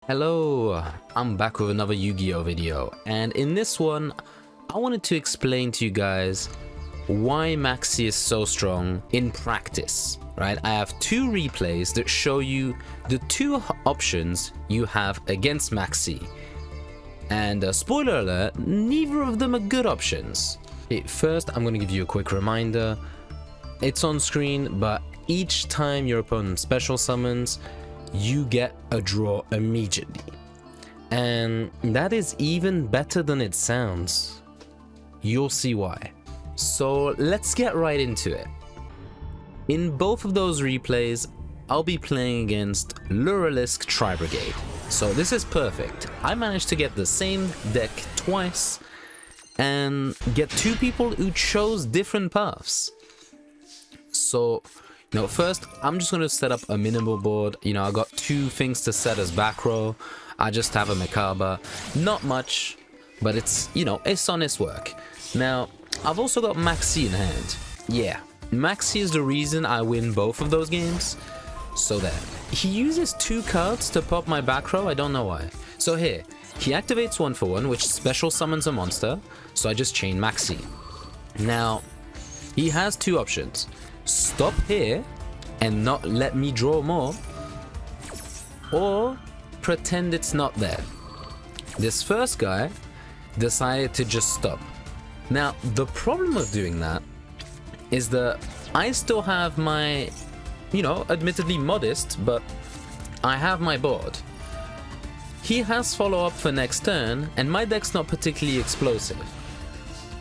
Hello, I'm back with another Yu-Gi-Oh video, and in this one I wanted to explain to you guys why Maxx is so strong in practice, right? I have two replays that show you the two options you have against Maxx, and spoiler alert, neither of them are good options. First, I'm going to give you a quick reminder. It's on screen, but each time your opponent special summons, you get a draw immediately, and that is even better than it sounds. You'll see why. So let's get right into it. In both of those replays, I'll be playing against Luralisk Tri-Brigade. So this is perfect. I managed to get the same deck twice and get two people who chose different paths. So first, I'm just going to set up a minimal board. I got two things to set as back row. I just have a Macabre. Not much, but it's, it's honest work. Now, I've also got Maxx in hand. Yeah, Maxx is the reason I win both of those games. So there. He uses two cards to pop my back row. I don't know why. So here, he activates 1-for-1, which special summons a monster. So I just chain Maxx. Now, he has two options. Stop here and not let me draw more, or pretend it's not there. This first guy decided to just stop. Now, the problem with doing that is that I still have my, admittedly modest, but I have my board. He has follow-up for next turn, and my deck's not particularly explosive.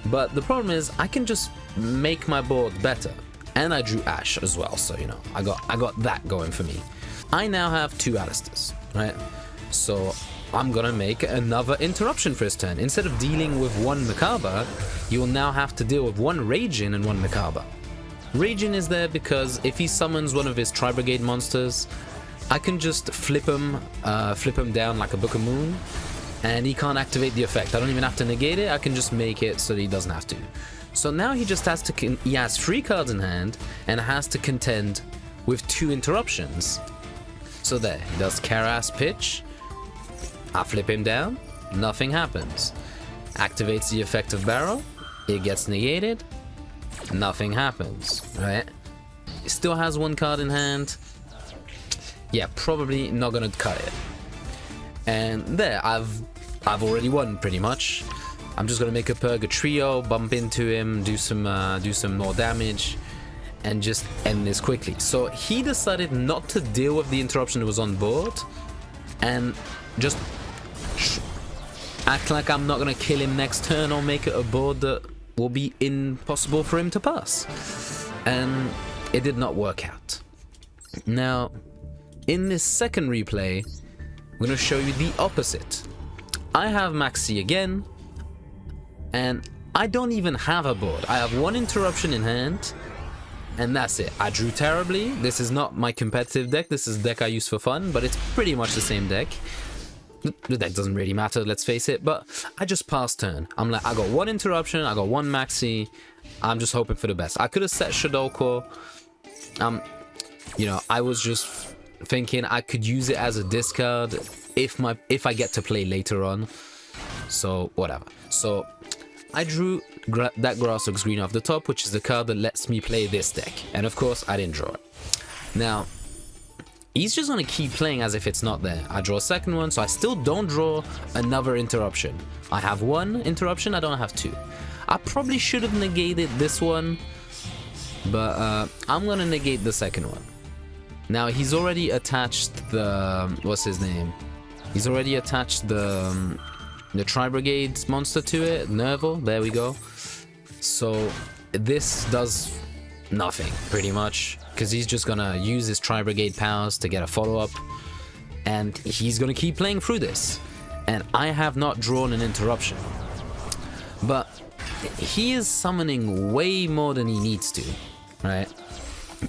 But the problem is, I can just make my board better. And I drew Ash as well, so I got that going for me. I now have two Alistairs, right? So I'm gonna make another interruption for his turn. Instead of dealing with one Macabre, you will now have to deal with one Raging and one Macabre. Raging is there because if he summons one of his Tri-Brigade monsters, I can just flip him down like a Book of Moon, and he can't activate the effect. I don't even have to negate it. I can just make it so that he doesn't have to. So now he just has to, he has 3 cards in hand and has to contend with 2 interruptions. So there, he does Kara's Pitch, I flip him down, nothing happens. Activates the effect of Barrow, it gets negated, nothing happens, right? He still has 1 card in hand, yeah, probably not gonna cut it. And there, I've already won pretty much. I'm just gonna make a Purgatrio, bump into him, do some more damage, and just end this quickly. So he decided not to deal with the interruption that was on board, and just act like I'm not gonna kill him next turn or make it a board that will be impossible for him to pass. And it did not work out. Now, in this second replay, I'm gonna show you the opposite. I have Maxx again, and I don't even have a board. I have 1 interruption in hand, and that's it. I drew terribly. This is not my competitive deck. This is a deck I use for fun, but it's pretty much the same deck. The deck doesn't really matter, let's face it, but I just passed turn. I'm like, I got 1 interruption, I got 1 Maxx. I'm just hoping for the best. I could have set Shadoko. I was just thinking I could use it as a discard if I get to play later on. So whatever. So I drew that Grass looks green off the top, which is the card that lets me play this deck. And of course, I didn't draw it. Now, he's just going to keep playing as if it's not there. I draw a second one, so I still don't draw another interruption. I have 1 interruption, I don't have 2. I probably should have negated this one, but I'm going to negate the second one. Now, he's already attached the... what's his name? He's already attached the Tri-Brigade monster to it, Nerval, there we go. So this does nothing, pretty much, because he's just gonna use his Tri-Brigade powers to get a follow-up, and he's gonna keep playing through this. And I have not drawn an interruption. But he is summoning way more than he needs to, right?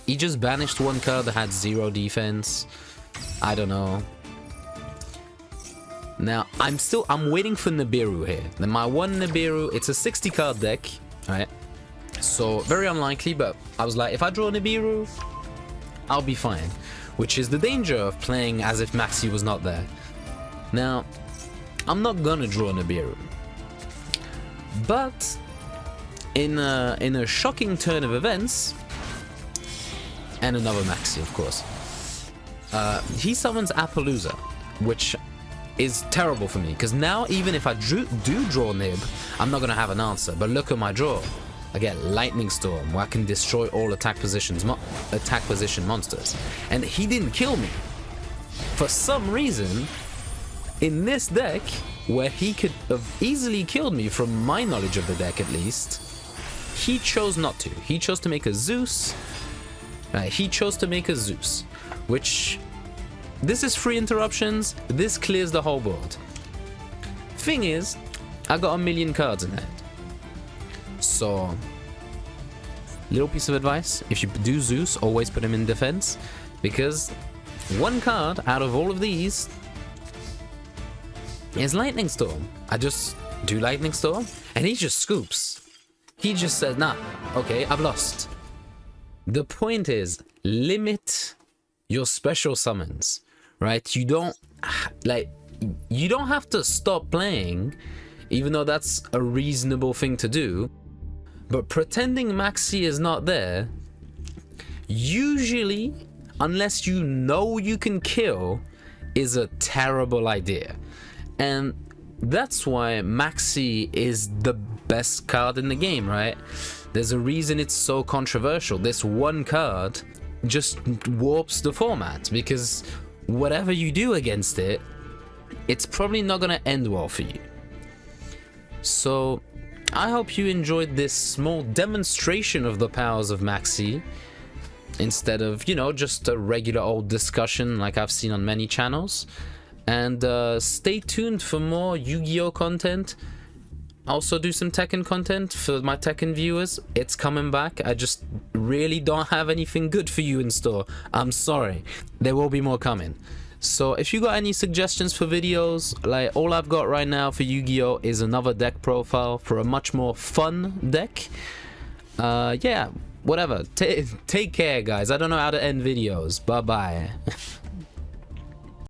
He just banished 1 card that had 0 defense. I don't know. Now, I'm waiting for Nibiru here. Then my 1 Nibiru, it's a 60 card deck, right? So, very unlikely, but I was like, if I draw Nibiru, I'll be fine. which is the danger of playing as if Maxx was not there. Now, I'm not gonna draw Nibiru, but in a shocking turn of events, and another Maxi, of course, he summons Appaloosa, which is terrible for me, because now even if I do draw Nib, I'm not gonna have an answer. But look at my draw. I get Lightning Storm, where I can destroy all attack position monsters, and he didn't kill me. For some reason, in this deck, where he could have easily killed me from my knowledge of the deck at least, he chose not to. He chose to make a Zeus. Which, this is free interruptions. This clears the whole board. Thing is, I got 1,000,000 cards in hand. So, little piece of advice: if you do Zeus, always put him in defense, because one card out of all of these is Lightning Storm. I just do Lightning Storm, and he just scoops. He just says, nah, okay, I've lost. The point is, limit your special summons, right? You don't have to stop playing, even though that's a reasonable thing to do. But pretending Maxi is not there, usually, unless you know you can kill, is a terrible idea. And that's why Maxi is the best card in the game, right? There's a reason it's so controversial. This one card just warps the format, because whatever you do against it, it's probably not gonna end well for you. So I hope you enjoyed this small demonstration of the powers of Maxi, instead of, you know, just a regular old discussion like I've seen on many channels. And stay tuned for more Yu-Gi-Oh content. Also do some Tekken content for my Tekken viewers. It's coming back. I just really don't have anything good for you in store. I'm sorry. There will be more coming. So if you got any suggestions for videos, like all I've got right now for Yu-Gi-Oh is another deck profile for a much more fun deck. Yeah, whatever. Take care, guys. I don't know how to end videos. Bye-bye.